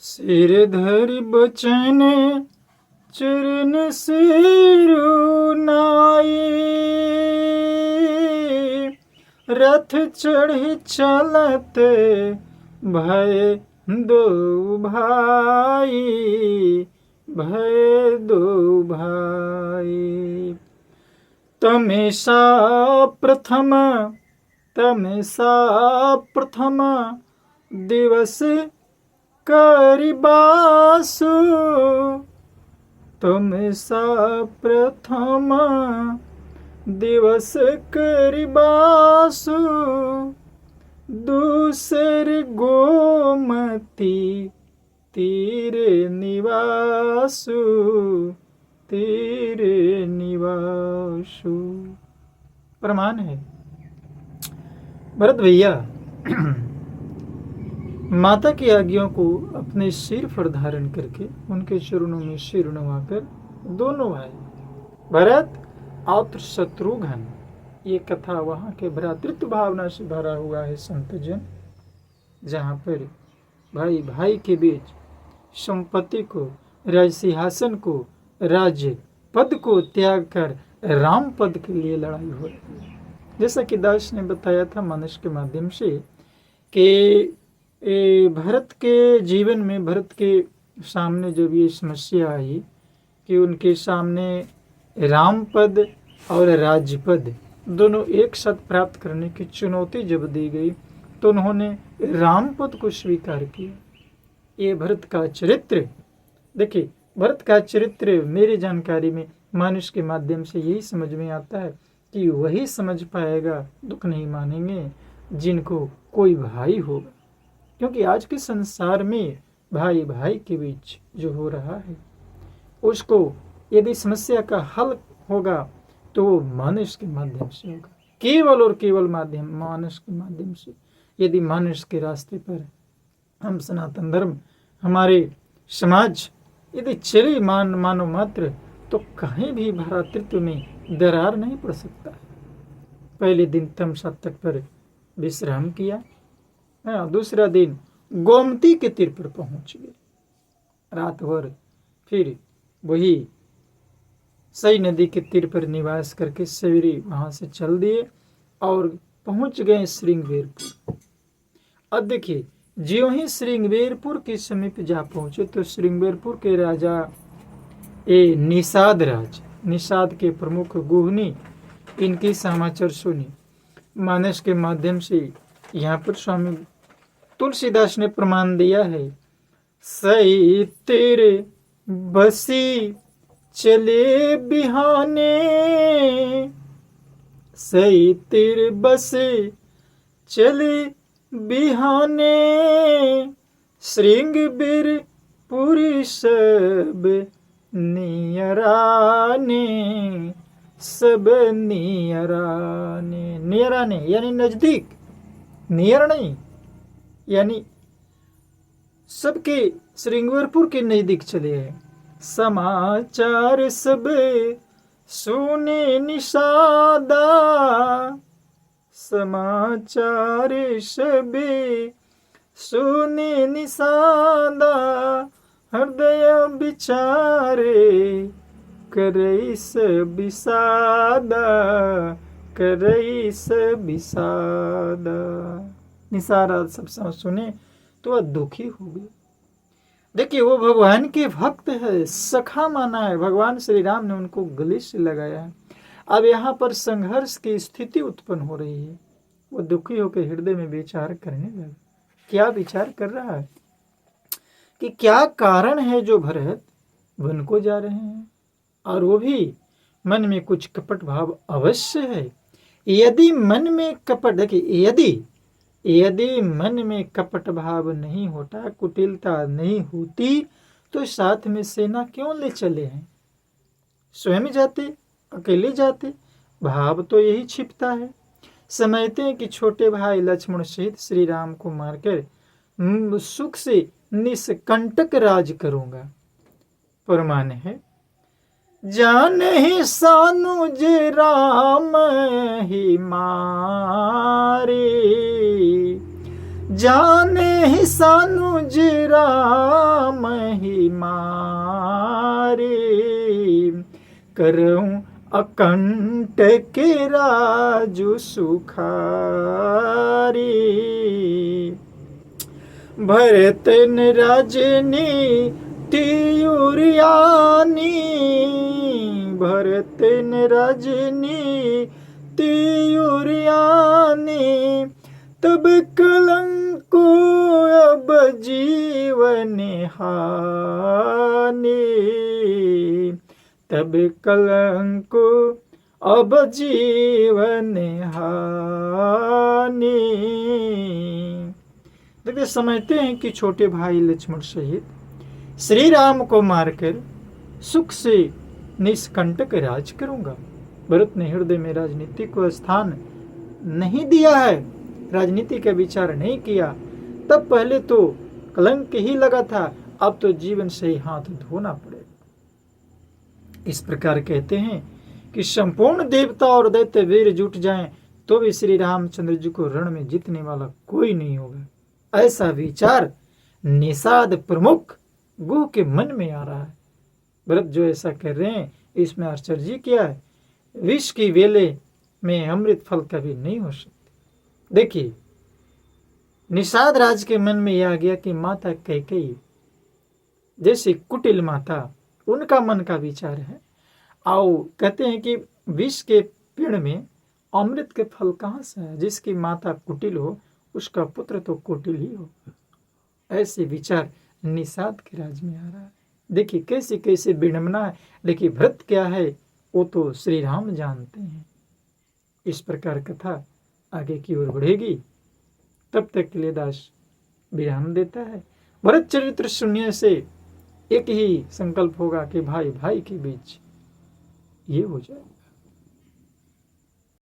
सिर धरि बचन चरण सिरु नाई, रथ चढ़ी चलत भय दो भाई, भय दो भाई। तमेसा प्रथम दिवस करिबासु, तमेसा प्रथम दिवस करिबासु, दूसर गोमती तीर निवासु, तीर निवासु। प्रमाण है भरत भैया माता की आज्ञाओं को अपने सिर पर धारण करके उनके चरणों में सिर नवाकर दोनों भाई भरत और शत्रुघ्न, ये कथा वहाँ के भ्रातृत्व भावना से भरा हुआ है संतजन, जहाँ पर भाई भाई के बीच संपत्ति को, राज सिंहासन को, राज्य पद को त्याग कर राम पद के लिए लड़ाई हो रही है। जैसा कि दास ने बताया था मनुष्य के माध्यम से कि भरत के जीवन में, भरत के सामने जब ये समस्या आई कि उनके सामने राम पद और राज्य पद दोनों एक साथ प्राप्त करने की चुनौती जब दी गई, तो उन्होंने राम पद को स्वीकार किया। ये भरत का चरित्र, देखिए भरत का चरित्र मेरी जानकारी में मनुष्य के माध्यम से यही समझ में आता है कि वही समझ पाएगा, दुख नहीं मानेंगे जिनको कोई भाई होगा। क्योंकि आज के संसार में भाई भाई के बीच जो हो रहा है, उसको यदि समस्या का हल होगा तो वो मनुष्य के माध्यम से होगा, केवल और केवल माध्यम मनुष्य के माध्यम से। यदि मनुष्य के रास्ते पर हम सनातन धर्म, हमारे समाज यदि चले मानो मात्र, तो कहीं भी भ्रातृत्व में दरार नहीं पड़ सकता है। पहले दिन तमसा तट पर विश्राम किया, दूसरा दिन गोमती के तीर पर पहुंच गए, रात भर फिर वही सई नदी के तीर पर निवास करके सवेरे वहां से चल दिए और पहुंच गए श्रृंगवेरपुर। अब देखिए ज्यों ही श्रृंगवेरपुर के समीप जा पहुंचे तो श्रृंगवेरपुर के राजा निषाद के प्रमुख गुहनी इनकी समाचार सुनी। मानस के माध्यम से यहाँ पर स्वामी तुलसीदास ने प्रमाण दिया है, सई तेरे बसी चले बिहाने, सई तेरे बसे चले बिहाने, श्रृंगवेरपुर सब नियराने, सब नियराने। नियराने यानी नजदीक, नियर नहीं यानी सबके श्रृंगवेरपुर के नजदीक चले हैं। समाचार सब सुने निषादा, समाचार सब सुने निषादा, हृदय विचारे करईस विषादा, करईस विषादा। निसारा सब सुने तो वह दुखी हो गए। देखिए वो भगवान के भक्त है, सखा माना है, भगवान श्री राम ने उनको गले से लगाया है। अब यहाँ पर संघर्ष की स्थिति उत्पन्न हो रही है। वो दुखी होकर हृदय में विचार करने लगा। क्या विचार कर रहा है कि क्या कारण है जो भरत वन को जा रहे हैं, और वो भी मन में कुछ कपट भाव अवश्य है। यदि मन में कपट, देखिए यदि मन में कपट भाव नहीं होता, कुटिलता नहीं होती, तो साथ में सेना क्यों ले चले हैं? स्वयं जाते, अकेले जाते। भाव तो यही छिपता है। समझते हैं कि छोटे भाई लक्ष्मण सहित श्री राम को मारकर सुख से निष्कंटक राज करूंगा। प्रमाण है, जान ही सानुज राम ही मारे, जाने ही सानुज राम ही मारे, करूं अकंठ के राजु सुखारी। भरत न राजनी तियुरियानी, भरत न राजनी तियुरियानी, तब कलंको अब जीवन हानि, तब कलंको अब जीवन हानि। देखिए, समझते हैं कि छोटे भाई लक्ष्मण सहित श्री राम को मारकर सुख से निष्कंटक राज करूंगा। भरत ने हृदय में राजनीति को स्थान नहीं दिया है, राजनीति का विचार नहीं किया। तब पहले तो कलंक ही लगा था, अब तो जीवन से ही हाथ धोना पड़ेगा। इस प्रकार कहते हैं कि संपूर्ण देवता और दैत्य वीर जुट जाएं तो भी श्री रामचंद्र जी को रण में जीतने वाला कोई नहीं होगा। ऐसा विचार निषाद प्रमुख गुह के मन में आ रहा है। भरत जो ऐसा कर रहे हैं, इसमें आश्चर्य क्या है? विष की वेले में अमृत फल कभी नहीं हो सकते। देखिए, निषाद राज के मन में यह आ गया कि माता कैकेयी जैसे कुटिल माता, उनका मन का विचार है। आओ कहते हैं कि विष के पेड़ में अमृत के फल कहाँ से है? जिसकी माता कुटिल हो उसका पुत्र तो कुटिल ही हो। ऐसे विचार निषाद के राज में आ रहा है। देखिए कैसे कैसे विडंबना है, लेकिन भरत क्या है वो तो श्री राम जानते हैं। इस प्रकार कथा आगे की ओर बढ़ेगी। तब तक के लिए दास विराम देता है। भरत चरित्र सुनने से एक ही संकल्प होगा कि भाई भाई के बीच ये हो जाए।